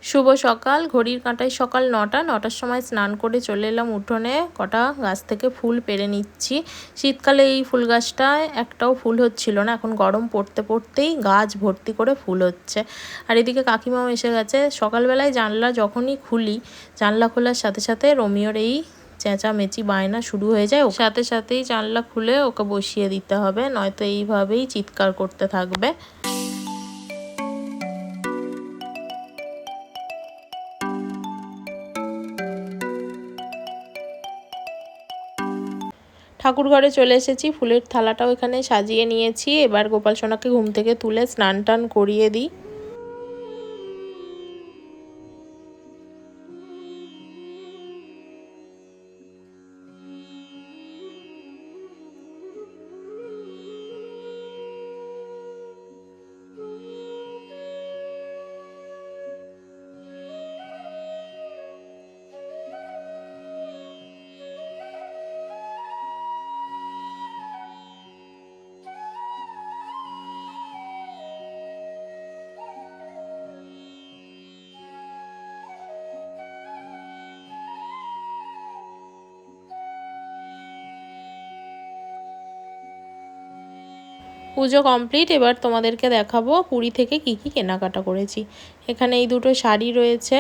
শুভ সকাল, ঘড়ির কাঁটায় সকাল ৯টার সময় স্নান করে চলে এলাম উঠোনে। কটা গাছ থেকে ফুল পেড়ে নিচ্ছি। শীতকালে এই ফুল গাছটায় একটাও ফুল হচ্ছিল না, এখন গরম পড়তে পড়তেই গাছ ভর্তি করে ফুল হচ্ছে। আর এদিকে কাকিমাও এসে গেছে। সকালবেলায় জানলা যখনই খুলি, জানলা খোলার সাথে সাথে রোমিওর এই চেঁচামেচি বায়না শুরু হয়ে যায়। সাথে সাথেই জানলা খুলে ওকে বসিয়ে দিতে হবে, নয়তো এইভাবেই চিৎকার করতে থাকবে। ঠাকুর ঘরে চলে এসেছি, ফুলের থালাটাও এখানে সাজিয়ে নিয়েছি। এবার গোপাল সোনাকে ঘুম থেকে তুলে স্নান টান করিয়ে দিই। পুজো কমপ্লিট। এবার তোমাদেরকে দেখাবো পুরী থেকে কি কি কেনাকাটা করেছি। এখানে এই দুটো শাড়ি রয়েছে,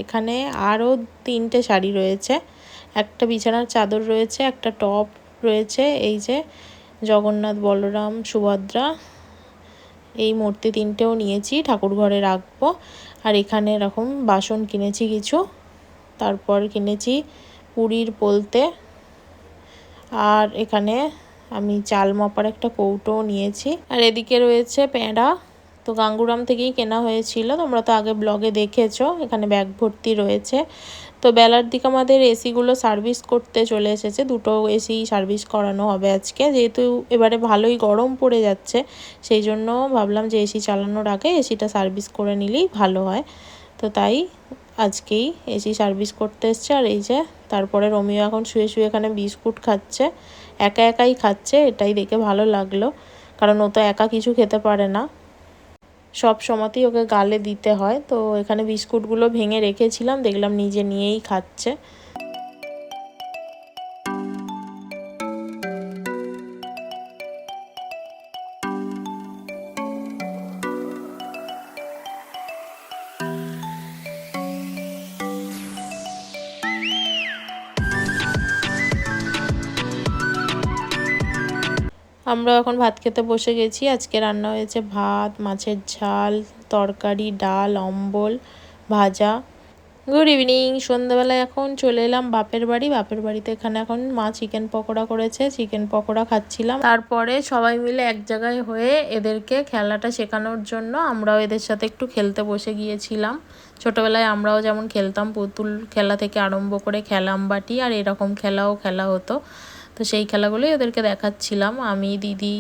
এখানে আরও 3টে শাড়ি রয়েছে, একটা বিছানার চাদর রয়েছে, একটা টপ রয়েছে, এই যে জগন্নাথ বলরাম সুভদ্রা এই মূর্তি 3টেও নিয়েছি, ঠাকুর ঘরে রাখবো। আর এখানে এরকম বাসন কিনেছি কিছু, তারপর কিনেছি পুরীর পোলতে, আর এখানে আমি চাল মাপার একটা কৌটোও নিয়েছি। আর এদিকে রয়েছে প্যাঁড়া, তো গাঙ্গুরাম থেকেই কেনা হয়েছিল, তোমরা তো আগে ব্লগে দেখেছো। এখানে ব্যাগ ভর্তি রয়েছে। তো বেলার দিকে আমাদের এসিগুলো সার্ভিস করতে চলে এসেছে, দুটো এসি সার্ভিস করানো হবে আজকে। যেহেতু এবারে ভালোই গরম পড়ে যাচ্ছে, সেই জন্য ভাবলাম যে এসি চালানোর আগে এসিটা সার্ভিস করে নিলেই ভালো হয়। তো তাই আজকেই এসি সার্ভিস করতে এসছে। আর এই যে তারপরে রোমিও এখন শুয়ে শুয়ে এখানে বিস্কুট খাচ্ছে, একা একাই খাচ্ছে। এটাই দেখে ভালো লাগলো, কারণ ও তো একা কিছু খেতে পারে না, সব সময়তেই ওকে গালে দিতে হয়। তো এখানে বিস্কুটগুলো ভেঙে রেখেছিলাম, দেখলাম নিজে নিয়েই খাচ্ছে। আমরা এখন ভাত খেতে বসে গেছি। আজকে রান্না হয়েছে ভাত, মাছের ঝাল, তরকারি, ডাল, অম্বল, ভাজা। Good evening. সন্ধ্যাবেলায় এখন চলে এলাম বাপের বাড়ি। বাপের বাড়িতে এখানে এখন মা চিকেন পকোড়া করেছে, চিকেন পকোড়া খাচ্ছিলাম। তারপরে সবাই মিলে এক জায়গায় হয়ে এদেরকে খেলাটা শেখানোর জন্য আমরাও এদের সাথে একটু খেলতে বসে গিয়েছিলাম। ছোটোবেলায় আমরাও যেমন খেলতাম, পুতুল খেলা থেকে আরম্ভ করে খেলাম বাটি, আর এরকম খেলাও খেলা হতো। তো সেই খেলাগুলোই ওদেরকে দেখাচ্ছিলাম আমি, দিদি।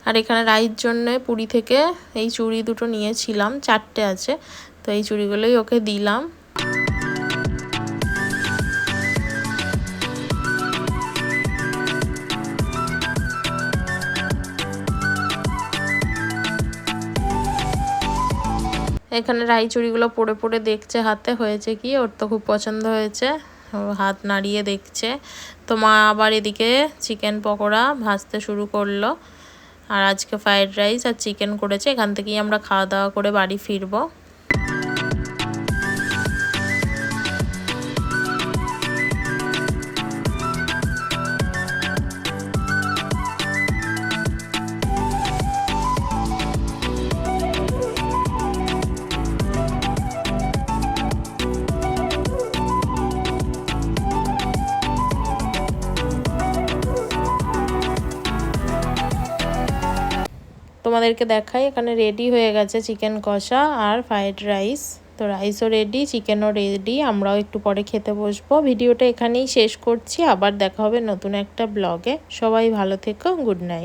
আর এখানে রাইর জন্য পুরী থেকে এই চুড়ি দুটো নিয়েছিলাম, 4টে আছে, তো এই চুড়িগুলোই ওকে দিলাম। এখানে রাই চুড়িগুলো পরে পরে দেখছে হাতে হয়েছে কি, ওর তো খুব পছন্দ হয়েছে, হাত নাড়িয়ে দেখছে। তো মা আবার এদিকে চিকেন পকোড়া ভাজতে শুরু করলো। আর আজকে ফ্রাইড রাইস আর চিকেন করেছে, এখান থেকেই আমরা খাওয়া দাওয়া করে বাড়ি ফিরবো। তোমাদেরকে দেখাই, এখানে রেডি হয়ে গেছে চিকেন কষা আর ফ্রাইড রাইস। তো রাইসও রেডি, চিকেনও রেডি, আমরাও একটু পরে খেতে বসবো। ভিডিওটা এখানেই শেষ করছি, আবার দেখা হবে নতুন একটা ব্লগে। সবাই ভালো থেকো, গুড নাইট।